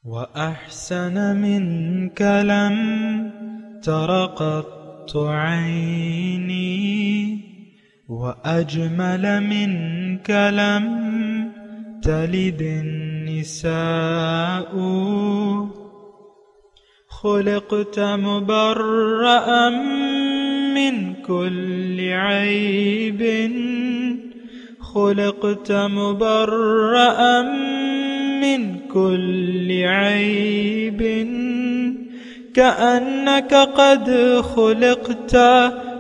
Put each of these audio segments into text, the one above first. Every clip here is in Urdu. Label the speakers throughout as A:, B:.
A: وأحسن منك لم تر قط عيني وأجمل منك لم تلد النساء خلقت مبرأ من كل عيب خلقت مبرأ من كل عيب كأنك قد خلقت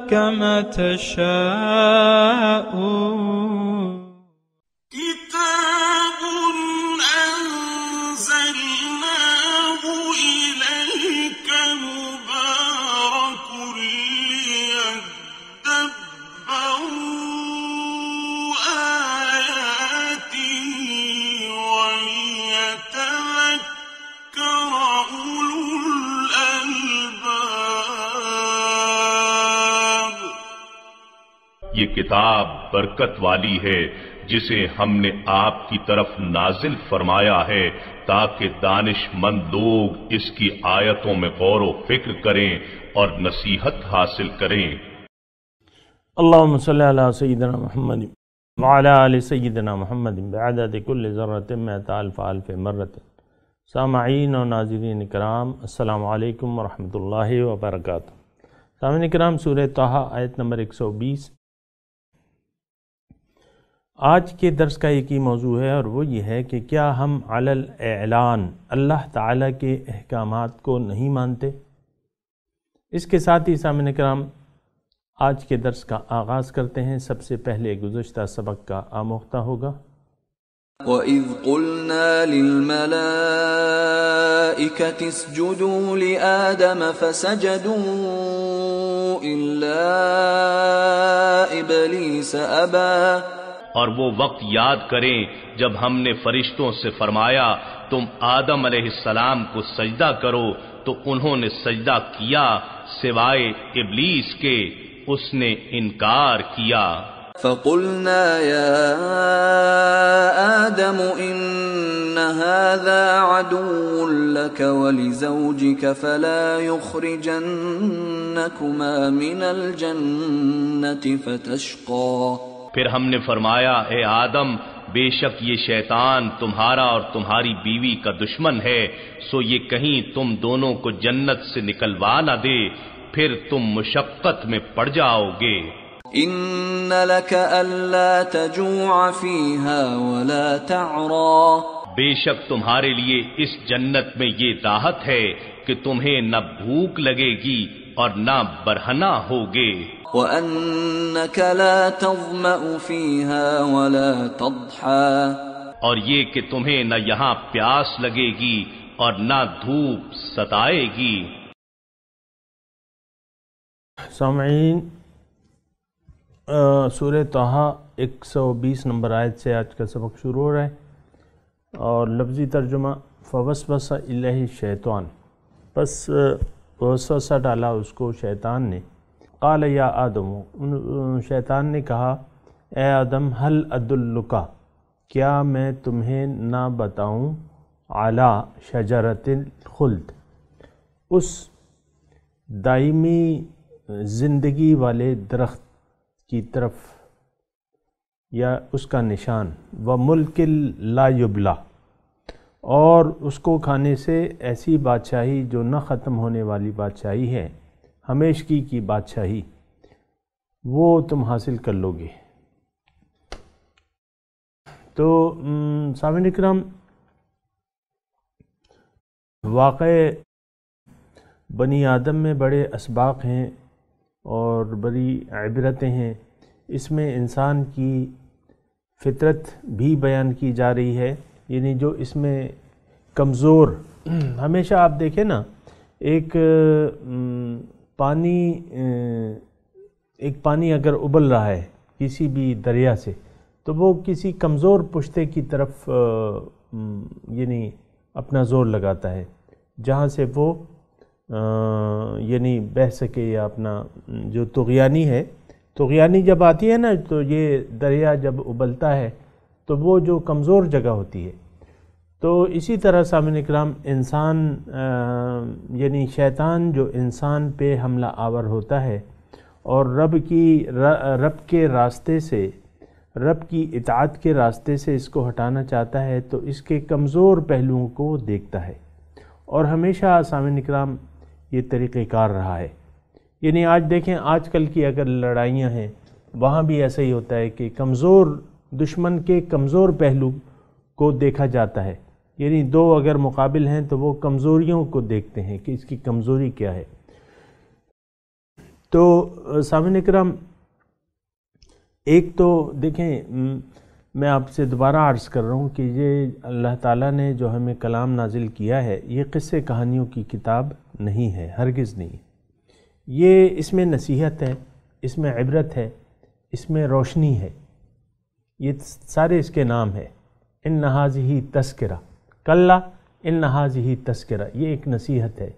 A: كما تشاء
B: كتاب أنزلناه إليك مبارك ليدبروا آياته وليتذكر أولو الألباب.
C: یہ کتاب برکت والی ہے جسے ہم نے آپ کی طرف نازل فرمایا ہے تاکہ دانش مند لوگ اس کی آیتوں میں غور و فکر کریں اور نصیحت حاصل کریں.
D: اللہم صلی علی سیدنا محمد وعلی آل سیدنا محمد بعدد کل ذرۃ مئۃ الف الف مرۃ. سامعین و ناظرین کرام، السلام علیکم ورحمۃ اللہ وبرکاتہ. سامعین کرام، سورہ طٰہٰ آیت نمبر 120 آج کے درس کا ایک ہی موضوع ہے، اور وہ یہ ہے کہ کیا ہم علی الاعلان اللہ تعالیٰ کے احکامات کو نہیں مانتے؟ اس کے ساتھ ہی سامعین کرام آج کے درس کا آغاز کرتے ہیں. سب سے پہلے گزشتہ سبق کا آموختہ ہوگا.
E: وَإِذْ قُلْنَا لِلْمَلَائِكَةِ اسْجُدُوا لِآدَمَ فَسَجَدُوا إِلَّا إِبْلِيسَ أَبَى.
C: اور وہ وقت یاد کریں جب ہم نے فرشتوں سے فرمایا تم آدم علیہ السلام کو سجدہ کرو تو انہوں نے سجدہ کیا سوائے ابلیس کے، اس نے انکار کیا.
E: فَقُلْنَا يَا آدَمُ إِنَّ هَذَا عَدُوٌّ لَكَ وَلِزَوْجِكَ فَلَا يُخْرِجَنَّكُمَا مِنَ الْجَنَّةِ فَتَشْقَى.
C: پھر ہم نے فرمایا اے آدم، بے شک یہ شیطان تمہارا اور تمہاری بیوی کا دشمن ہے، سو یہ کہیں تم دونوں کو جنت سے نکلوا نہ دے، پھر تم مشقت میں پڑ جاؤ گے.
E: إِنَّ لَكَ أَلَّا تَجُوعَ فِيهَا وَلَا تَعْرَى.
C: بے شک تمہارے لیے اس جنت میں یہ راحت ہے کہ تمہیں نہ بھوک لگے گی اور نہ برہنہ ہوگے.
E: وَأَنَّكَ لَا تَظْمَأُ فِيهَا وَلَا تَضْحَى.
C: اور یہ کہ تمہیں نہ یہاں پیاس لگے گی اور نہ دھوپ ستائے گی.
D: سامعین، سورہ طٰہٰ 120 نمبر آیت سے آج کا سبق شروع ہو رہا ہے، اور لفظی ترجمہ فوسوس الیہ الشیطان، بس وسوسہ ڈالا اس کو شیطان نے. قال یا آدم، شیطان نے کہا اے آدم، هل ادلک، کیا میں تمہیں نہ بتاؤں، علی شجرۃ الخلد، اس دائمی زندگی والے درخت کی طرف یا اس کا نشان، وملک لا یبلی، اور اس کو کھانے سے ایسی بادشاہی جو نہ ختم ہونے والی بادشاہی ہے، ہمیشگی کی بادشاہی، وہ تم حاصل کر لو گے. تو سامعین اکرام، واقع بنی آدم میں بڑے اسباق ہیں اور بڑی عبرتیں ہیں. اس میں انسان کی فطرت بھی بیان کی جا رہی ہے، یعنی جو اس میں کمزور، ہمیشہ آپ دیکھیں نا، ایک پانی اگر ابل رہا ہے کسی بھی دریا سے، تو وہ کسی کمزور پشتے کی طرف یعنی اپنا زور لگاتا ہے، جہاں سے وہ یعنی بہہ سکے، یا اپنا جو طغیانی ہے، طغیانی جب آتی ہے نا، تو یہ دریا جب ابلتا ہے تو وہ جو کمزور جگہ ہوتی ہے، تو اسی طرح سامعین اکرام انسان یعنی شیطان جو انسان پہ حملہ آور ہوتا ہے اور رب کے راستے سے، رب کی اطاعت کے راستے سے اس کو ہٹانا چاہتا ہے، تو اس کے کمزور پہلوؤں کو دیکھتا ہے، اور ہمیشہ سامعین اکرام یہ طریقہ کار رہا ہے۔ یعنی آج دیکھیں، آج کل کی اگر لڑائیاں ہیں وہاں بھی ایسا ہی ہوتا ہے کہ دشمن کے کمزور پہلو کو دیکھا جاتا ہے، یعنی دو اگر مقابل ہیں تو وہ کمزوریوں کو دیکھتے ہیں کہ اس کی کمزوری کیا ہے۔ تو سامعین اکرام، ایک تو دیکھیں، میں آپ سے دوبارہ عرض کر رہا ہوں کہ یہ اللہ تعالیٰ نے جو ہمیں کلام نازل کیا ہے، یہ قصے کہانیوں کی کتاب نہیں ہے، ہرگز نہیں۔ یہ اس میں نصیحت ہے، اس میں عبرت ہے، اس میں روشنی ہے، یہ سارے اس کے نام ہے۔ ان ھذہ تذکرہ، کلا ان ھذہ تذکرہ، یہ ایک نصیحت ہے۔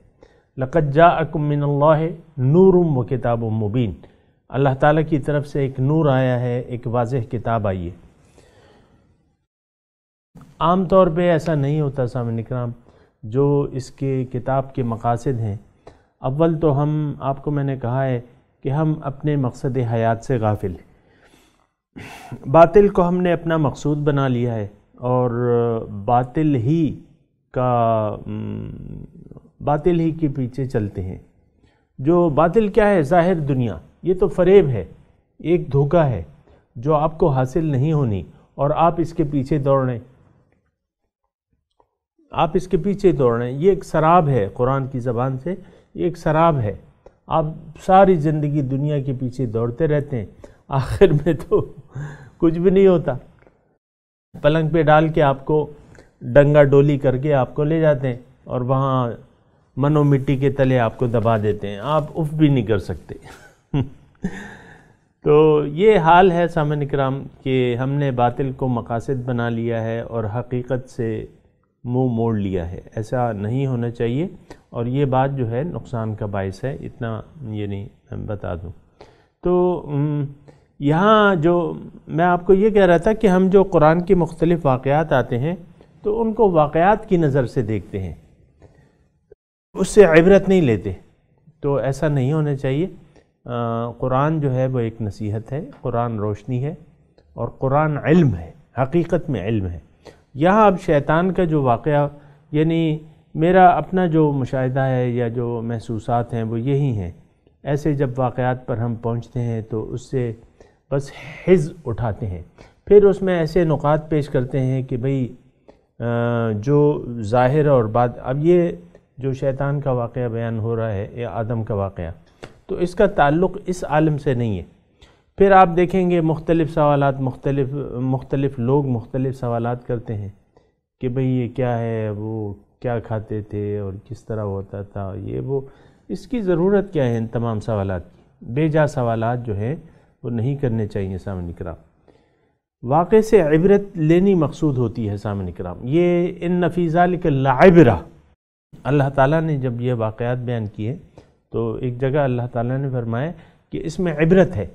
D: لقد جاءکم من اللہ نور و کتاب مبین، اللہ تعالیٰ کی طرف سے ایک نور آیا ہے، ایک واضح کتاب آئی ہے۔ عام طور پہ ایسا نہیں ہوتا سامعین اکرام، جو اس کے کتاب کے مقاصد ہیں۔ اول تو آپ کو میں نے کہا ہے کہ ہم اپنے مقصد حیات سے غافل ہیں، باطل کو ہم نے اپنا مقصود بنا لیا ہے، اور باطل ہی کے پیچھے چلتے ہیں۔ جو باطل کیا ہے؟ ظاہر دنیا، یہ تو فریب ہے، ایک دھوکہ ہے جو آپ کو حاصل نہیں ہونی، اور آپ اس کے پیچھے دوڑ رہے ہیں، یہ ایک سراب ہے، قرآن کی زبان سے یہ ایک سراب ہے۔ آپ ساری زندگی دنیا کے پیچھے دوڑتے رہتے ہیں، آخر میں تو کچھ بھی نہیں ہوتا۔ پلنگ پہ ڈال کے آپ کو ڈنگا ڈولی کر کے آپ کو لے جاتے ہیں، اور وہاں منو مٹی کے تلے آپ کو دبا دیتے ہیں، آپ اف بھی نہیں کر سکتے۔ تو یہ حال ہے سامعین اکرام کہ ہم نے باطل کو مقاصد بنا لیا ہے اور حقیقت سے منہ موڑ لیا ہے۔ ایسا نہیں ہونا چاہیے، اور یہ بات جو ہے نقصان کا باعث ہے، اتنا یعنی میں بتا دوں۔ تو یہاں جو میں آپ کو یہ کہہ رہا تھا کہ ہم جو قرآن کے مختلف واقعات آتے ہیں تو ان کو واقعات کی نظر سے دیکھتے ہیں، اس سے عبرت نہیں لیتے، تو ایسا نہیں ہونا چاہیے۔ قرآن جو ہے وہ ایک نصیحت ہے، قرآن روشنی ہے، اور قرآن علم ہے، حقیقت میں علم ہے۔ یہاں اب شیطان کا جو واقعہ، یعنی میرا اپنا جو مشاہدہ ہے یا جو محسوسات ہیں وہ یہی ہیں۔ ایسے جب واقعات پر ہم پہنچتے ہیں تو اس سے بس حظ اٹھاتے ہیں، پھر اس میں ایسے نقاط پیش کرتے ہیں کہ بھئی جو ظاہر اور بات، اب یہ جو شیطان کا واقعہ بیان ہو رہا ہے یا آدم کا واقعہ، تو اس کا تعلق اس عالم سے نہیں ہے۔ پھر آپ دیکھیں گے مختلف سوالات، مختلف لوگ مختلف سوالات کرتے ہیں کہ بھئی یہ کیا ہے، وہ کیا کھاتے تھے اور کس طرح ہوتا تھا، یہ وہ، اس کی ضرورت کیا ہے ان تمام سوالات کی؟ بے جا سوالات جو ہیں وہ نہیں کرنے چاہیے سامعین اکرام۔ واقعے سے عبرت لینی مقصود ہوتی ہے سامعین اکرام۔ یہ ان فی ذلک لعبرہ، اللہ تعالیٰ نے جب یہ واقعات بیان کیے تو ایک جگہ اللہ تعالیٰ نے فرمایا کہ اس میں عبرت ہے،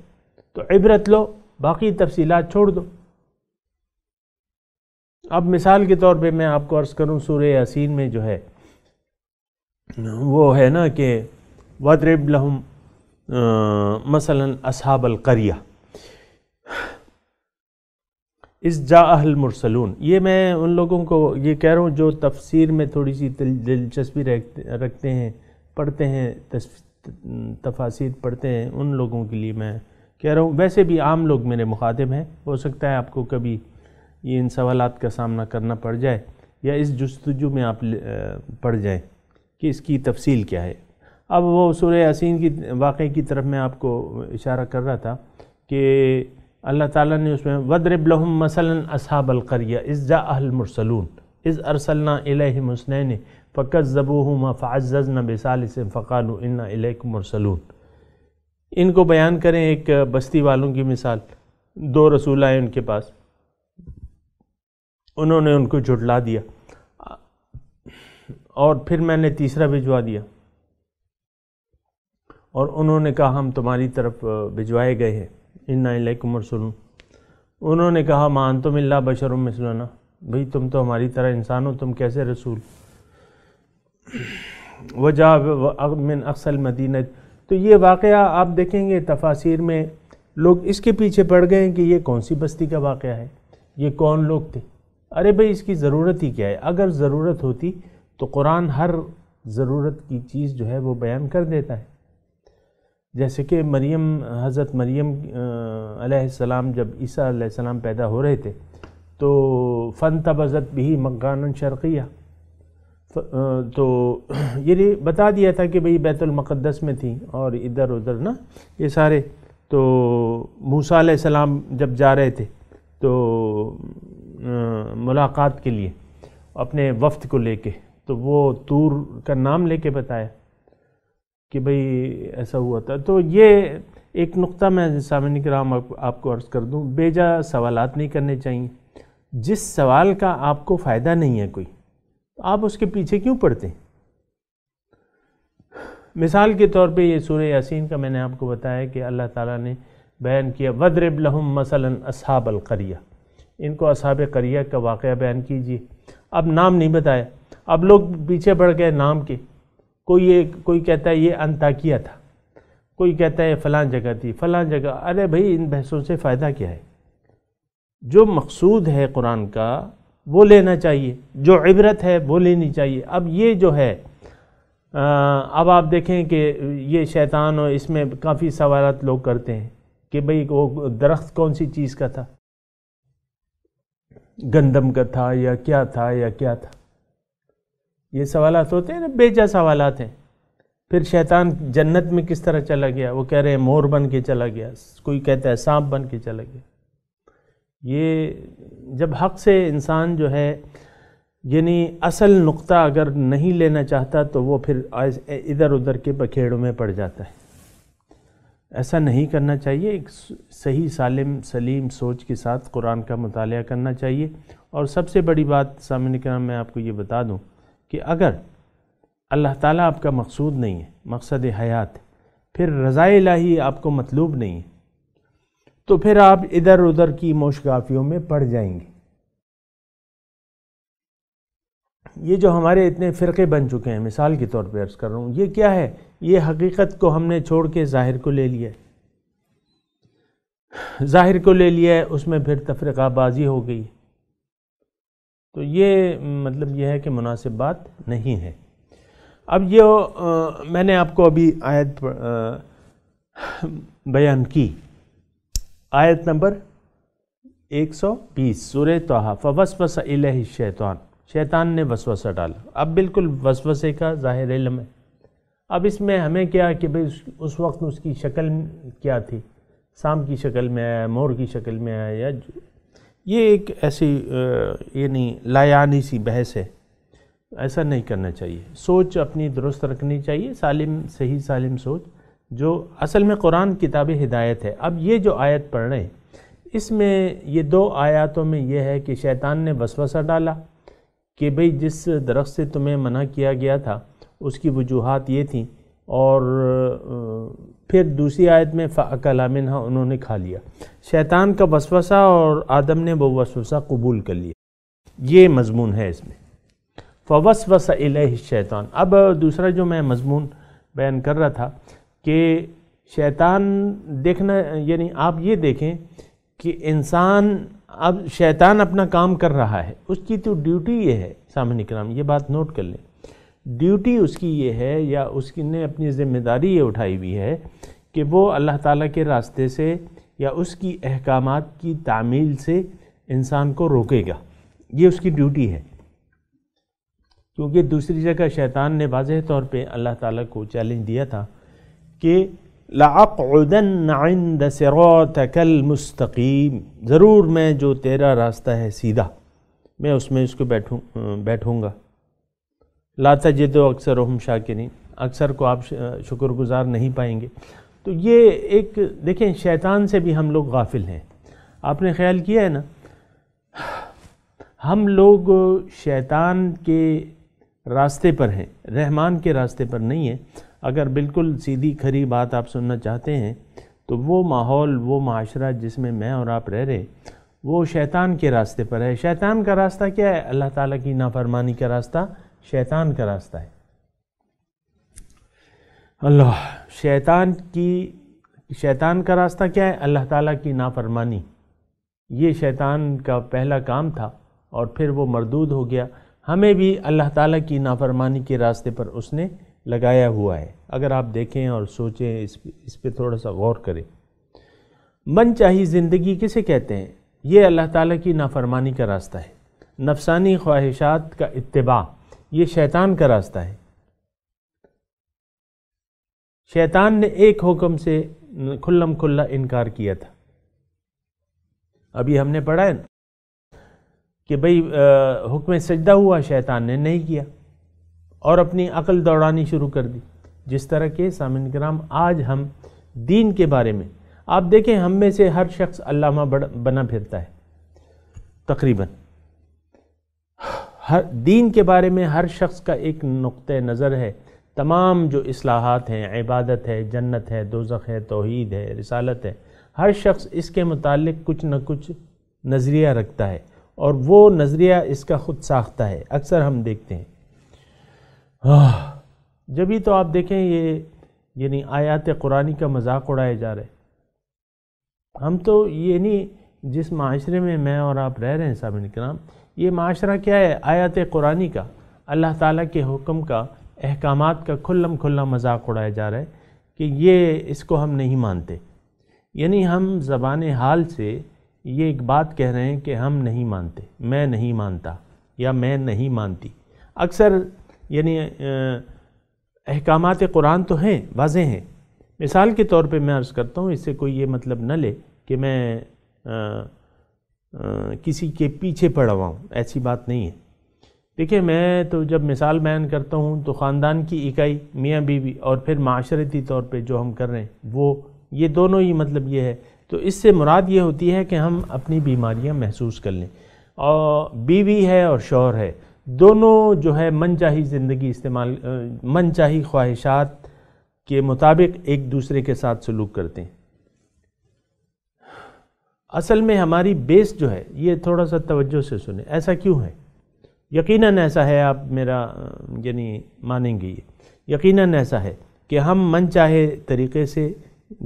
D: تو عبرت لو، باقی تفصیلات چھوڑ دو۔ اب مثال کے طور پہ میں آپ کو عرض کروں، سورہ یاسین میں جو ہے وہ ہے نا کہ وَاضْرِبْ لَهُمْ مَثَلًا أَصْحَابَ الْقَرْيَةِ اِذْ جَاءَهَا الْمُرْسَلُونَ۔ یہ میں ان لوگوں کو یہ کہہ رہا ہوں جو تفسیر میں تھوڑی سی دلچسپی رکھتے ہیں، پڑھتے ہیں، تفاسیر پڑھتے ہیں، ان لوگوں کے لیے میں کہہ رہا ہوں۔ ویسے بھی عام لوگ میرے مخاطب ہیں، ہو سکتا ہے آپ کو کبھی یہ ان سوالات کا سامنا کرنا پڑ جائے، یا اس جستجو میں آپ پڑ جائیں کہ اس کی تفصیل کیا ہے۔ اب وہ سورہ یاسین کی واقعے کی طرف میں آپ کو اشارہ کر رہا تھا کہ اللہ تعالیٰ نے اس میں وَاضْرِبْ لَهُمْ مَثَلًا أَصْحَابَ الْقَرْيَةِ إِذْ جَاءَهَا الْمُرْسَلُونَ إِذْ أَرْسَلْنَا إِلَيْهِمُ اثْنَيْنِ فَكَذَّبُوهُمَا فَعَزَّزْنَا بِثَالِثٍ فَقَالُوا إِنَّا إِلَيْكُمْ مُرْسَلُونَ۔ ان کو بیان کریں ایک بستی والوں کی مثال، دو رسول آئے ان کے پاس، انہوں نے ان کو جھٹلا دیا، اور پھر میں نے تیسرا بھجوا دیا، اور انہوں نے کہا ہم تمہاری طرف بھجوائے گئے ہیں، انا الیکم مرسلون۔ انہوں نے کہا ما انتم الا بشر مثلنا، بھئی تم تو ہماری طرح انسان ہو، تم کیسے رسول؟ وَجَاءَ مِنْ أَقْصَى الْمَدِينَةِ، تو یہ واقعہ آپ دیکھیں گے تفاسیر میں لوگ اس کے پیچھے پڑ گئے ہیں کہ یہ کون سی بستی کا واقعہ ہے، یہ کون لوگ تھے۔ ارے بھئی اس کی ضرورت ہی کیا ہے؟ اگر ضرورت ہوتی تو قرآن ہر ضرورت کی چیز جو ہے وہ بیان کر دیتا ہے۔ جیسے کہ حضرت مریم علیہ السلام جب عیسیٰ علیہ السلام پیدا ہو رہے تھے تو فَانْتَبَذَتْ بِهِ مَكَانًا شَرْقِيًّا، تو یہ بتا دیا تھا کہ بھئی بیت المقدس میں تھیں اور ادھر ادھر نا یہ سارے۔ تو موسیٰ علیہ السلام جب جا رہے تھے تو ملاقات کے لیے اپنے وفد کو لے کے، تو وہ طور کا نام لے کے بتایا کہ بھئی ایسا ہوا تھا۔ تو یہ ایک نقطہ میں سامعین کرام آپ کو عرض کر دوں، بے جا سوالات نہیں کرنے چاہیے۔ جس سوال کا آپ کو فائدہ نہیں ہے کوئی، آپ اس کے پیچھے کیوں پڑتے ہیں؟ مثال کے طور پہ یہ سورہ یاسین کا میں نے آپ کو بتایا کہ اللہ تعالیٰ نے بیان کیا وَضْرِبْ لَهُمْ مَثَلًا أَصْحَابَ الْقَرْيَةِ، ان کو اصحاب قریہ کا واقعہ بیان کیجیے۔ اب نام نہیں بتایا، اب لوگ پیچھے پڑ گئے نام کے، کوئی کہتا ہے یہ انطاکیہ تھا، کوئی کہتا ہے فلاں جگہ تھی، فلاں جگہ۔ ارے بھئی ان بحثوں سے فائدہ کیا ہے؟ جو مقصود ہے قرآن کا وہ لینا چاہیے، جو عبرت ہے وہ لینی چاہیے۔ اب یہ جو ہے اب آپ دیکھیں کہ یہ شیطان، اور اس میں کافی سوالات لوگ کرتے ہیں کہ بھئی وہ درخت کون سی چیز کا تھا، گندم کا تھا یا کیا تھا یا کیا تھا؟ یہ سوالات ہوتے ہیں نا، بے جا سوالات ہیں۔ پھر شیطان جنت میں کس طرح چلا گیا؟ وہ کہہ رہے ہیں مور بن کے چلا گیا، کوئی کہتا ہے سانپ بن کے چلا گیا۔ یہ جب حق سے انسان جو ہے یعنی اصل نقطہ اگر نہیں لینا چاہتا تو وہ پھر ادھر ادھر کے بکھیڑوں میں پڑ جاتا ہے۔ ایسا نہیں کرنا چاہیے، ایک صحیح سلیم سوچ کے ساتھ قرآن کا مطالعہ کرنا چاہیے۔ اور سب سے بڑی بات سامعین کرام میں آپ کو یہ بتا دوں کہ اگر اللہ تعالیٰ آپ کا مقصود نہیں ہے، مقصد حیات، پھر رضا الہی آپ کو مطلوب نہیں ہے، تو پھر آپ ادھر ادھر کی موشگافیوں میں پڑ جائیں گے۔ یہ جو ہمارے اتنے فرقے بن چکے ہیں، مثال کے طور پہ عرض کر رہا ہوں، یہ کیا ہے؟ یہ حقیقت کو ہم نے چھوڑ کے ظاہر کو لے لیا ہے، ظاہر کو لے لیا ہے، اس میں پھر تفرقہ بازی ہو گئی۔ تو یہ مطلب یہ ہے کہ مناسب بات نہیں ہے۔ اب یہ میں نے آپ کو ابھی آیت بیان کی، آیت نمبر 120 سورہ طٰہٰ، فَوَسْوَسَ إِلَيْهِ الشَّيْطَانُ، شیطان نے وسوسہ ڈالا۔ اب بالکل وسوسے کا ظاہر علم ہے۔ اب اس میں ہمیں کیا کہ بھئی اس وقت اس کی شکل کیا تھی، سانپ کی شکل میں آیا، مور کی شکل میں آیا، یا یہ ایک ایسی یعنی لایعنی سی بحث ہے۔ ایسا نہیں کرنا چاہیے، سوچ اپنی درست رکھنی چاہیے، صحیح سالم سوچ، جو اصل میں قرآن کتاب ہدایت ہے۔ اب یہ جو آیت پڑھ رہے ہیں، اس میں یہ 2 آیاتوں میں یہ ہے کہ شیطان نے وسوسہ ڈالا کہ بھئی جس درخت سے تمہیں منع کیا گیا تھا اس کی وجوہات یہ تھیں، اور پھر دوسری آیت میں فَأَكَلَا مِنْهَا، انہوں نے کھا لیا۔ شیطان کا وسوسہ اور آدم نے وہ وسوسہ قبول کر لیا، یہ مضمون ہے اس میں۔ فَوَسْوَسَ إِلَيْهِ الشَّيْطَانُ۔ اب دوسرا جو میں مضمون بیان کر رہا تھا کہ شیطان دیکھنا، یعنی آپ یہ دیکھیں کہ انسان، اب شیطان اپنا کام کر رہا ہے، اس کی تو ڈیوٹی یہ ہے، سامعین کرام یہ بات نوٹ کر لیں، ڈیوٹی اس کی یہ ہے، یا اس کی نے اپنی ذمہ داری یہ اٹھائی ہوئی ہے کہ وہ اللہ تعالیٰ کے راستے سے یا اس کی احکامات کی تعمیل سے انسان کو روکے گا، یہ اس کی ڈیوٹی ہے۔ کیونکہ دوسری جگہ شیطان نے واضح طور پہ اللہ تعالیٰ کو چیلنج دیا تھا کہ لَأَقْعُدَنَّ عِنْدَ صِرَاطِكَ الْمُسْتَقِيمِ، ضرور میں جو تیرا راستہ ہے سیدھا، میں اس میں اس کو بیٹھوں گا۔ لَا تَجِدُ أَكْثَرَهُمْ شَاكِرِينَ، اکثر کو آپ شکر گزار نہیں پائیں گے۔ تو یہ ایک دیکھیں، شیطان سے بھی ہم لوگ غافل ہیں۔ آپ نے خیال کیا ہے نا، ہم لوگ شیطان کے راستے پر ہیں، رحمان کے راستے پر نہیں ہیں۔ اگر بالکل سیدھی کھری بات آپ سننا چاہتے ہیں تو وہ ماحول، وہ معاشرہ جس میں میں اور آپ رہ رہے، وہ شیطان کے راستے پر ہے۔ شیطان کا راستہ کیا ہے؟ اللہ تعالیٰ کی نافرمانی کا راستہ شیطان کا راستہ ہے۔ شیطان کا راستہ کیا ہے؟ اللہ تعالیٰ کی نافرمانی۔ یہ شیطان کا پہلا کام تھا اور پھر وہ مردود ہو گیا۔ ہمیں بھی اللہ تعالیٰ کی نافرمانی کے راستے پر اس نے لگایا ہوا ہے۔ اگر آپ دیکھیں اور سوچیں، اس پہ تھوڑا سا غور کریں۔ من چاہی زندگی کسے کہتے ہیں؟ یہ اللہ تعالیٰ کی نافرمانی کا راستہ ہے۔ نفسانی خواہشات کا اتباع یہ شیطان کا راستہ ہے۔ شیطان نے ایک حکم سے کھلم کھلا انکار کیا تھا۔ ابھی ہم نے پڑھا ہے کہ بھئی حکم سجدہ ہوا، شیطان نے نہیں کیا اور اپنی عقل دوڑانی شروع کر دی۔ جس طرح کے سامعین کرام آج ہم دین کے بارے میں آپ دیکھیں، ہم میں سے ہر شخص علامہ بنا پھرتا ہے تقریباً۔ ہر دین کے بارے میں ہر شخص کا ایک نقطہ نظر ہے۔ تمام جو اصلاحات ہیں، عبادت ہے، جنت ہے، دوزخ ہے، توحید ہے، رسالت ہے، ہر شخص اس کے متعلق کچھ نہ کچھ نظریہ رکھتا ہے اور وہ نظریہ اس کا خود ساختہ ہے۔ اکثر ہم دیکھتے ہیں جبھی تو آپ دیکھیں یہ یعنی آیات قرآنی کا مذاق اڑائے جا رہے۔ ہم تو یعنی جس معاشرے میں میں اور آپ رہ رہے ہیں سامعین کرام، یہ معاشرہ کیا ہے؟ آیات قرآنی کا، اللہ تعالیٰ کے حکم کا، احکامات کا کھلم کھلا مذاق اڑایا جا رہا ہے کہ یہ اس کو ہم نہیں مانتے۔ یعنی ہم زبان حال سے یہ ایک بات کہہ رہے ہیں کہ ہم نہیں مانتے، میں نہیں مانتا یا میں نہیں مانتی۔ اکثر یعنی احکامات قرآن تو ہیں، واضح ہیں۔ مثال کے طور پہ میں عرض کرتا ہوں، اس سے کوئی یہ مطلب نہ لے کہ میں کسی کے پیچھے پڑا ہوا ہوں، ایسی بات نہیں ہے۔ دیکھیں، میں تو جب مثال بیان کرتا ہوں تو خاندان کی اکائی میاں بیوی اور پھر معاشرتی طور پہ جو ہم کر رہے ہیں وہ یہ دونوں ہی مطلب یہ ہے۔ تو اس سے مراد یہ ہوتی ہے کہ ہم اپنی بیماریاں محسوس کر لیں، اور بیوی ہے اور شوہر ہے، دونوں جو ہے من چاہی زندگی استعمال، من چاہی خواہشات کے مطابق ایک دوسرے کے ساتھ سلوک کرتے ہیں۔ اصل میں ہماری بیس جو ہے، یہ تھوڑا سا توجہ سے سنیں، ایسا کیوں ہے؟ یقیناً ایسا ہے، آپ میرا یعنی مانیں گے، یہ یقیناً ایسا ہے کہ ہم من چاہے طریقے سے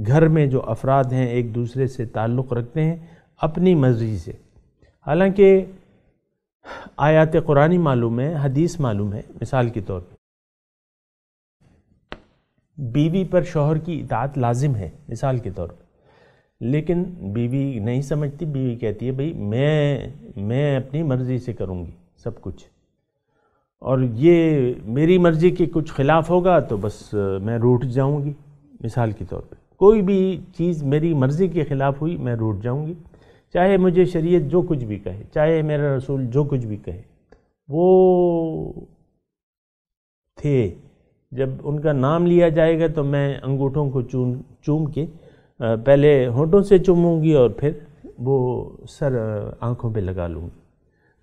D: گھر میں جو افراد ہیں ایک دوسرے سے تعلق رکھتے ہیں اپنی مرضی سے۔ حالانکہ آیات قرآنی معلوم ہے، حدیث معلوم ہے۔ مثال کے طور پہ بیوی پر شوہر کی اطاعت لازم ہے، مثال کے طور پہ، لیکن بیوی نہیں سمجھتی، بیوی کہتی ہے بھئی میں اپنی مرضی سے کروں گی سب کچھ، اور یہ میری مرضی کے کچھ خلاف ہوگا تو بس میں روٹھ جاؤں گی۔ مثال کے طور پہ کوئی بھی چیز میری مرضی کے خلاف ہوئی میں روٹھ جاؤں گی، چاہے مجھے شریعت جو کچھ بھی کہے، چاہے میرا رسول جو کچھ بھی کہے۔ وہ تھے، جب ان کا نام لیا جائے گا تو میں انگوٹھوں کو چوم کے پہلے ہونٹوں سے چوموں گی اور پھر وہ سر آنکھوں پہ لگا لوں گی۔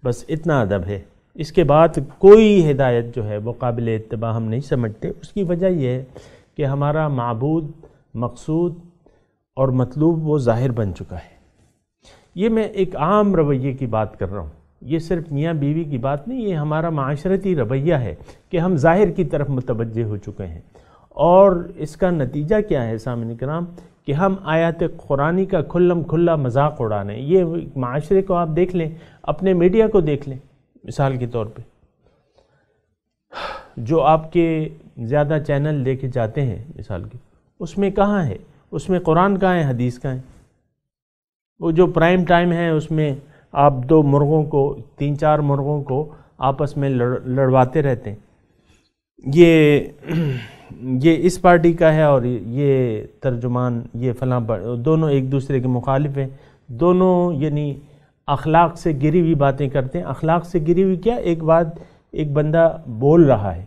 D: بس اتنا ادب ہے، اس کے بعد کوئی ہدایت جو ہے وہ قابل اتباع ہم نہیں سمجھتے۔ اس کی وجہ یہ ہے کہ ہمارا معبود، مقصود اور مطلوب وہ ظاہر بن چکا ہے۔ یہ میں ایک عام رویے کی بات کر رہا ہوں، یہ صرف میاں بیوی کی بات نہیں، یہ ہمارا معاشرتی رویہ ہے کہ ہم ظاہر کی طرف متوجہ ہو چکے ہیں۔ اور اس کا نتیجہ کیا ہے سامعین کرام؟ کہ ہم آیات قرآنی کا کھلم کھلا مذاق اڑانے۔ یہ معاشرے کو آپ دیکھ لیں، اپنے میڈیا کو دیکھ لیں، مثال کے طور پہ جو آپ کے زیادہ چینل دیکھے جاتے ہیں، مثال کے، اس میں کہاں ہے؟ اس میں قرآن کہاں ہے، حدیث کہاں ہے؟ وہ جو پرائم ٹائم ہے اس میں آپ 2 مرغوں کو، 3-4 مرغوں کو آپس میں لڑواتے رہتے ہیں، یہ اس پارٹی کا ہے اور یہ ترجمان یہ فلاں، دونوں ایک دوسرے کے مخالف ہیں، دونوں یعنی اخلاق سے گری ہوئی باتیں کرتے ہیں۔ اخلاق سے گری ہوئی کیا؟ ایک بندہ بول رہا ہے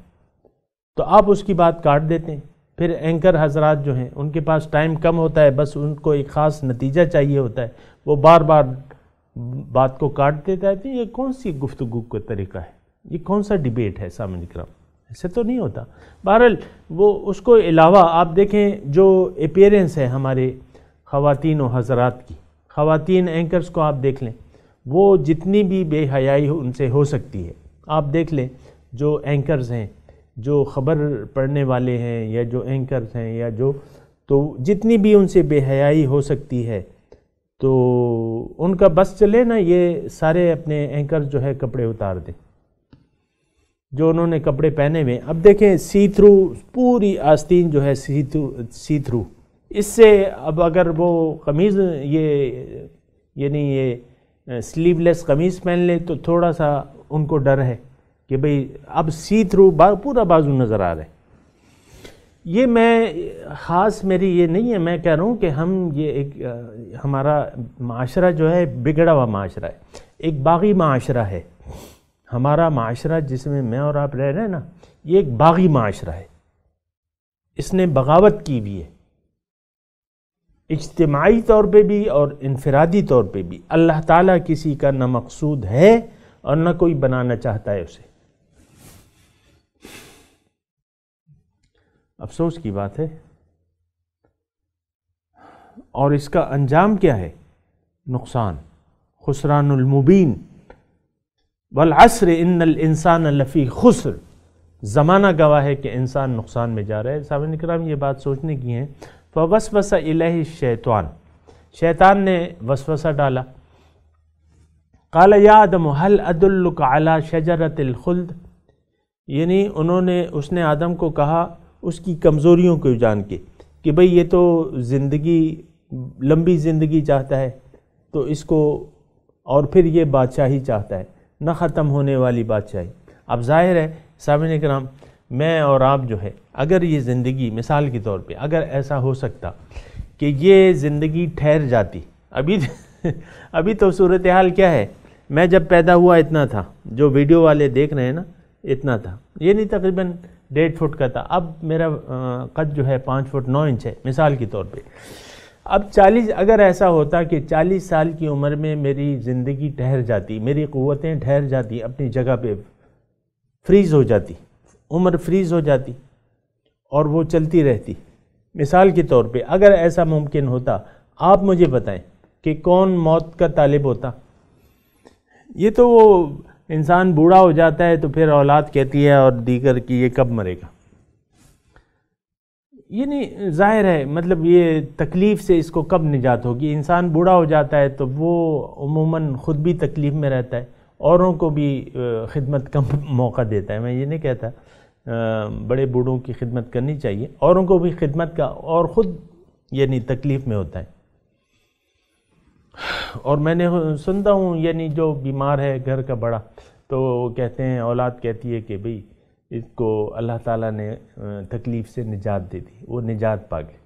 D: تو آپ اس کی بات کاٹ دیتے ہیں۔ پھر اینکر حضرات جو ہیں ان کے پاس ٹائم کم ہوتا ہے، بس ان کو ایک خاص نتیجہ چاہیے ہوتا ہے، وہ بار بار بات کو کاٹتے رہتے ہیں۔ یہ کون سی گفتگو کا طریقہ ہے؟ یہ کون سا ڈیبیٹ ہے سامعین کرام؟ ایسے تو نہیں ہوتا۔ بہرحال وہ اس کو علاوہ آپ دیکھیں جو اپیرنس ہے ہمارے خواتین و حضرات کی، خواتین اینکرز کو آپ دیکھ لیں، وہ جتنی بھی بے حیائی ان سے ہو سکتی ہے، آپ دیکھ لیں جو اینکرز ہیں، جو خبر پڑھنے والے ہیں یا جو اینکرز ہیں یا جو، تو جتنی بھی ان سے بے حیائی ہو سکتی ہے تو ان کا بس چلے نا، یہ سارے اپنے اینکرز جو ہے کپڑے اتار دیں جو انہوں نے کپڑے پہنے ہوئے. اب دیکھیں سی تھرو، پوری آستین جو ہے سی تھرو، اس سے اب اگر وہ قمیض یہ سلیو لیس قمیض پہن لے تو تھوڑا سا ان کو ڈر ہے کہ بھئی اب سی تھرو پورا بازو نظر آ رہا ہے. یہ میں خاص میری یہ نہیں ہے، میں کہہ رہا ہوں کہ ہم یہ ایک ہمارا معاشرہ جو ہے بگڑا ہوا معاشرہ ہے، ایک باغی معاشرہ ہے. ہمارا معاشرہ جس میں میں اور آپ رہ رہے ہیں نا، یہ ایک باغی معاشرہ ہے، اس نے بغاوت کی بھی ہے، اجتماعی طور پہ بھی اور انفرادی طور پہ بھی. اللہ تعالیٰ کسی کا نہ مقصود ہے اور نہ کوئی بنانا چاہتا ہے اسے. افسوس کی بات ہے، اور اس کا انجام کیا ہے؟ نقصان، خسران المبین. والعصر ان الانسان لفی خسر، زمانہ گواہ ہے کہ انسان نقصان میں جا رہا ہے. سامعین کرام یہ بات سوچنے کی ہے. فوسوس الیہ الشیطان، شیطان نے وسوسہ ڈالا. قال یا آدم هل ادلک علی شجرۃ الخلد، یعنی اس نے آدم کو کہا اس کی کمزوریوں کو جان کے کہ بھئی یہ تو زندگی، لمبی زندگی چاہتا ہے تو اس کو، اور پھر یہ بادشاہی چاہتا ہے، نہ ختم ہونے والی بادشاہی. اب ظاہر ہے سامعین کرام، میں اور آپ جو ہے اگر یہ زندگی مثال کے طور پہ اگر ایسا ہو سکتا کہ یہ زندگی ٹھہر جاتی، ابھی تو صورتحال کیا ہے، میں جب پیدا ہوا اتنا تھا، جو ویڈیو والے دیکھ رہے ہیں نا اتنا تھا، یہ نہیں تقریباً 1.5 فٹ کا تھا. اب میرا قد جو ہے 5 فٹ 9 انچ ہے مثال کے طور پہ. اب 40 اگر ایسا ہوتا کہ 40 سال کی عمر میں میری زندگی ٹھہر جاتی، میری قوتیں ٹھہر جاتی، اپنی جگہ پہ فریز ہو جاتی، عمر فریز ہو جاتی اور وہ چلتی رہتی، مثال کے طور پہ اگر ایسا ممکن ہوتا، آپ مجھے بتائیں کہ کون موت کا طالب ہوتا؟ یہ تو وہ انسان بوڑھا ہو جاتا ہے تو پھر اولاد کہتی ہے اور دیگر کہ یہ کب مرے گا. یہ نہیں، ظاہر ہے مطلب یہ تکلیف سے اس کو کب نجات ہوگی. انسان بوڑھا ہو جاتا ہے تو وہ عموماً خود بھی تکلیف میں رہتا ہے، اوروں کو بھی خدمت کا موقع دیتا ہے. میں یہ نہیں کہتا بڑے بوڑھوں کی خدمت کرنی چاہیے، اوروں کو بھی خدمت کا، اور خود یعنی تکلیف میں ہوتا ہے. اور میں نے سنتا ہوں یعنی جو بیمار ہے گھر کا بڑا، تو کہتے ہیں، اولاد کہتی ہے کہ بھئی اس کو اللہ تعالیٰ نے تکلیف سے نجات دے دی، وہ نجات پا گئے.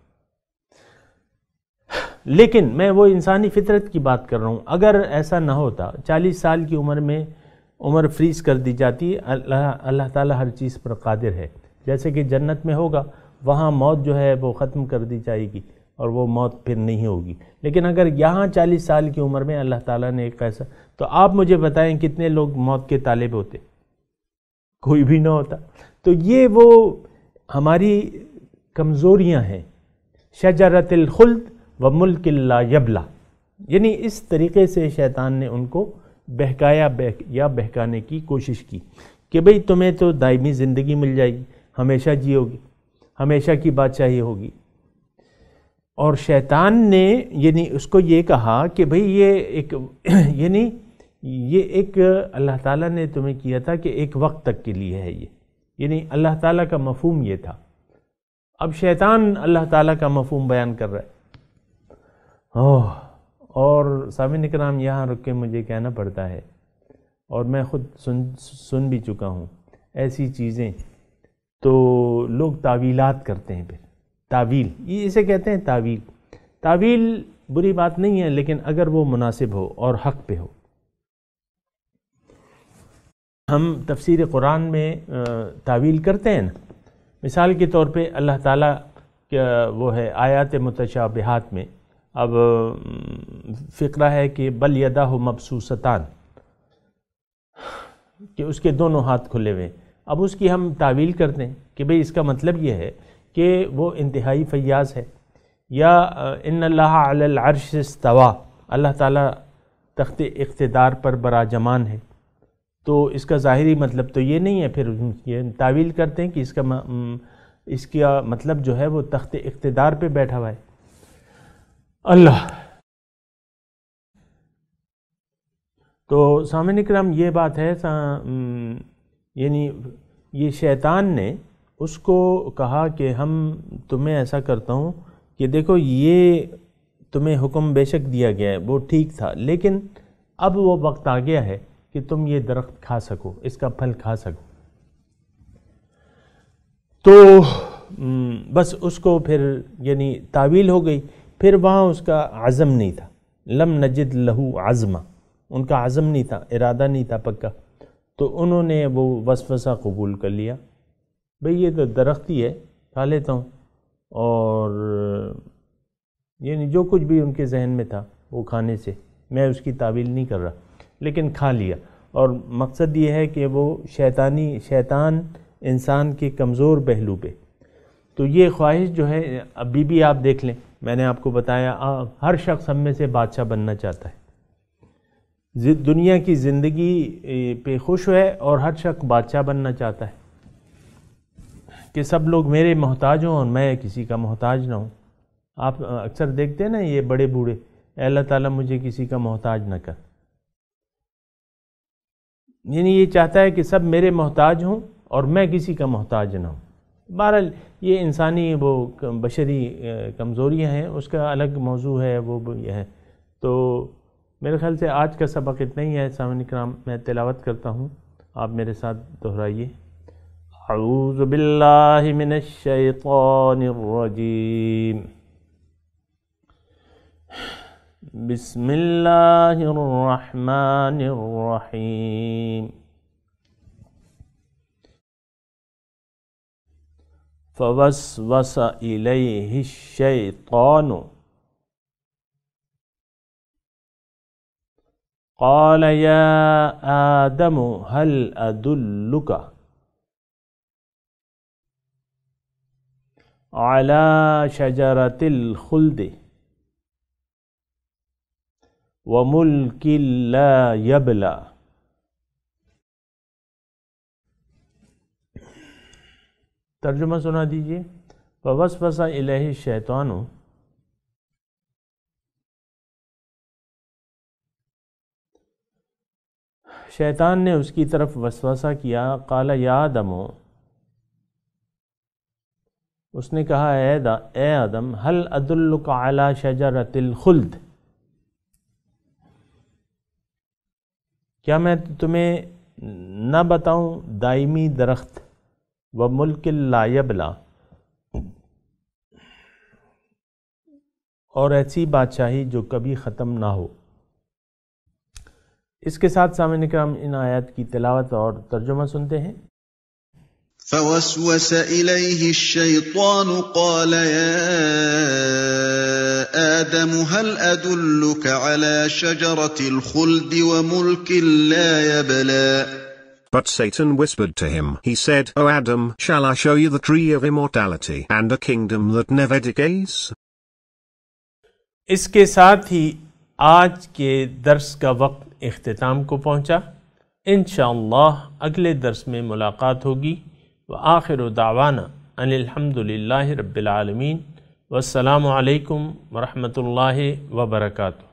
D: لیکن میں وہ انسانی فطرت کی بات کر رہا ہوں. اگر ایسا نہ ہوتا، 40 سال کی عمر میں عمر فریز کر دی جاتی، اللہ تعالیٰ ہر چیز پر قادر ہے. جیسے کہ جنت میں ہوگا، وہاں موت جو ہے وہ ختم کر دی جائے گی اور وہ موت پھر نہیں ہوگی. لیکن اگر یہاں 40 سال کی عمر میں اللہ تعالیٰ نے ایک ایسا، تو آپ مجھے بتائیں کتنے لوگ موت کے طالب ہوتے؟ کوئی بھی نہ ہوتا. تو یہ وہ ہماری کمزوریاں ہیں. شجرۃ الخلد و ملک لا یبلا، یعنی اس طریقے سے شیطان نے ان کو بہکایا یا بہکانے کی کوشش کی کہ بھئی تمہیں تو دائمی زندگی مل جائے گی، ہمیشہ جیو گی، ہمیشہ کی بادشاہی ہوگی. اور شیطان نے یعنی اس کو یہ کہا کہ بھئی یہ ایک یعنی یہ ایک اللہ تعالیٰ نے تمہیں کیا تھا کہ ایک وقت تک کے لیے ہے، یہ یعنی اللہ تعالیٰ کا مفہوم یہ تھا. اب شیطان اللہ تعالیٰ کا مفہوم بیان کر رہا ہے. اور سامعین اکرام یہاں رک کے مجھے کہنا پڑتا ہے، اور میں خود سن بھی چکا ہوں ایسی چیزیں، تو لوگ تعویلات کرتے ہیں. پھر تعویل، یہ اسے کہتے ہیں تعویل. تعویل بری بات نہیں ہے، لیکن اگر وہ مناسب ہو اور حق پہ ہو. ہم تفسیر قرآن میں تعویل کرتے ہیں نا، مثال کے طور پہ اللہ تعالیٰ وہ ہے آیات متشابہات میں، اب فقرہ ہے کہ بل یداہ مبسوطتان، کہ اس کے دونوں ہاتھ کھلے ہوئے. اب اس کی ہم تعویل کرتے ہیں کہ بھئی اس کا مطلب یہ ہے کہ وہ انتہائی فیاض ہے، یا ان اللہ علی العرش استویٰ، اللہ تعالیٰ تخت اقتدار پر براجمان ہے، تو اس کا ظاہری مطلب تو یہ نہیں ہے، پھر یہ تعویل کرتے ہیں کہ اس کا مطلب جو ہے وہ تخت اقتدار پہ بیٹھا ہوا ہے اللہ۔ تو سامعین کرام یہ بات ہے، یعنی یہ شیطان نے اس کو کہا کہ ہم تمہیں ایسا کرتا ہوں کہ دیکھو یہ تمہیں حکم بے شک دیا گیا ہے، وہ ٹھیک تھا، لیکن اب وہ وقت آ گیا ہے کہ تم یہ درخت کھا سکو، اس کا پھل کھا سکو۔ تو بس اس کو پھر یعنی تعویل ہو گئی، پھر وہاں اس کا عزم نہیں تھا، لم نجد لہو عزما، ان کا عزم نہیں تھا، ارادہ نہیں تھا پکا، تو انہوں نے وہ وسوسہ قبول کر لیا، بھئی یہ تو درخت ہی ہے، کھا لیتا ہوں، اور یعنی جو کچھ بھی ان کے ذہن میں تھا وہ کھانے سے، میں اس کی تعویل نہیں کر رہا، لیکن کھا لیا۔ اور مقصد یہ ہے کہ وہ شیطان انسان کے کمزور پہلو پہ، تو یہ خواہش جو ہے ابھی بھی آپ دیکھ لیں، میں نے آپ کو بتایا ہر شخص ہم میں سے بادشاہ بننا چاہتا ہے، دنیا کی زندگی پہ خوش ہے، اور ہر شخص بادشاہ بننا چاہتا ہے کہ سب لوگ میرے محتاج ہوں اور میں کسی کا محتاج نہ ہوں۔ آپ اکثر دیکھتے ہیں نا یہ بڑے بوڑھے، اے اللہ تعالیٰ مجھے کسی کا محتاج نہ کر، یعنی یہ چاہتا ہے کہ سب میرے محتاج ہوں اور میں کسی کا محتاج نہ ہوں۔ بہرحال یہ انسانی وہ بشری کمزوریاں ہیں، اس کا الگ موضوع ہے، وہ یہ ہے۔ تو میرے خیال سے آج کا سبق اتنا ہی ہے سامعین کرام، میں تلاوت کرتا ہوں، آپ میرے ساتھ دہرائیے۔ اعوذ باللہ من الشیطان الرجیم، بسم اللہ الرحمن الرحیم، فوسوس الیہ الشیطان قال یا آدم هل ادلک علی شجرۃ الخلد وملک لا یبلی۔ ترجمہ سنا دیجئے۔ فوسوس الیہ الشیطان، شیطان نے اس کی طرف وسوسہ کیا، قال یا آدم، اس نے کہا اے آدم، هل ادلک علی شجرۃ الخلد، کیا میں تمہیں نہ بتاؤں دائمی درخت، وملک لا یبلی، اور ایسی بادشاہی جو کبھی ختم نہ ہو۔ اس کے ساتھ سامعین کرام ان آیات کی تلاوت اور ترجمہ سنتے ہیں۔
F: فوسوس إليه الشيطان قال يا آدم هل أدلك على شجرة الخلد وملك لا يبلى؟
G: But Satan whispered to him, he said, O Adam, shall I show you the tree of immortality and a kingdom that never decays?
D: اس کے ساتھ ہی آج کے درس کا وقت اختتام کو پہنچا، انشاءاللہ اگلے درس میں ملاقات ہوگی۔ وآخر دعوانا ان الحمد للہ رب العالمین، والسلام علیکم ورحمۃ اللہ وبرکاتہ۔